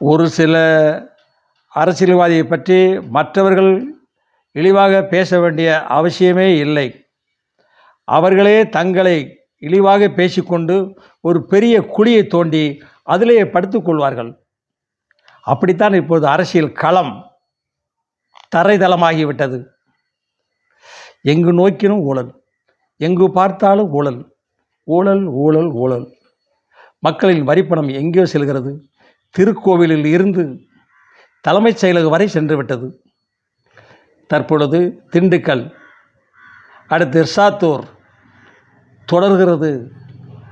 ஒரு சில அரசியல்வாதியை பற்றி மற்றவர்கள் இழிவாக பேச வேண்டிய அவசியமே இல்லை. அவர்களே தங்களை இழிவாக பேசிக்கொண்டு ஒரு பெரிய குழியை தோண்டி அதிலே படுத்துக்கொள்வார்கள். அப்படித்தான் இப்போது அரசியல் களம் தரைதளமாகிவிட்டது. எங்கு நோக்கினும் ஊழல், எங்கு பார்த்தாலும் ஊழல், ஊழல், ஊழல், ஊழல். மக்களின் வரிப்பணம் எங்கேயோ செல்கிறது. திருக்கோவிலில் இருந்து தலைமைச் செயலகம் வரை சென்று விட்டது. தற்பொழுது திண்டுக்கல், அடுத்து இர்சாத்தூர் தொடர்கிறது.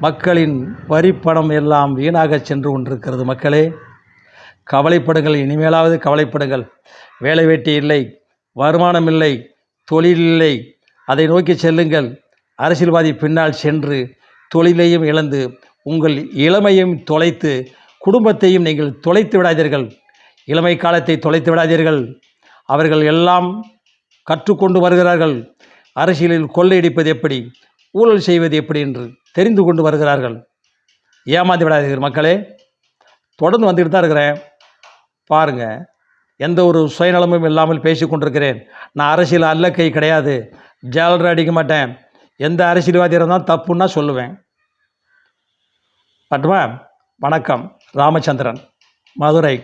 மக்களின் வரிப்பணம் எல்லாம் வீணாக சென்று கொண்டிருக்கிறது. மக்களே, கவலைப்படுங்கள், இனிமேலாவது கவலைப்படுங்கள். வேலை வெட்டி இல்லை, வருமானம் இல்லை, தொழில் இல்லை, அதை நோக்கி செல்லுங்கள். அரசியல்வாதி பின்னால் சென்று தொழிலையும் இழந்து உங்கள் இளமையும் தொலைத்து குடும்பத்தையும் நீங்கள் தொலைத்து விடாதீர்கள். இளமை காலத்தை தொலைத்து விடாதீர்கள். அவர்கள் எல்லாம் கற்றுக்கொண்டு வருகிறார்கள். அரசியலில் கொள்ளையடிப்பது எப்படி, ஊழல் செய்வது எப்படி என்று தெரிந்து கொண்டு வருகிறார்கள். ஏமாந்து விடாதீர்கள் மக்களே. தொடர்ந்து வந்துக்கிட்டு தான் இருக்கிறேன். பாருங்கள், எந்த ஒரு சுயநலமும் இல்லாமல் பேசி கொண்டிருக்கிறேன். நான் அரசியல் அல்லக்கை கிடையாது. ஜாலரை அடிக்க மாட்டேன். எந்த அரசியல்வாதியாக இருந்தாலும் தப்புன்னா சொல்லுவேன். பட்டுமா? வணக்கம். ராமச்சந்திரன், மதுரை.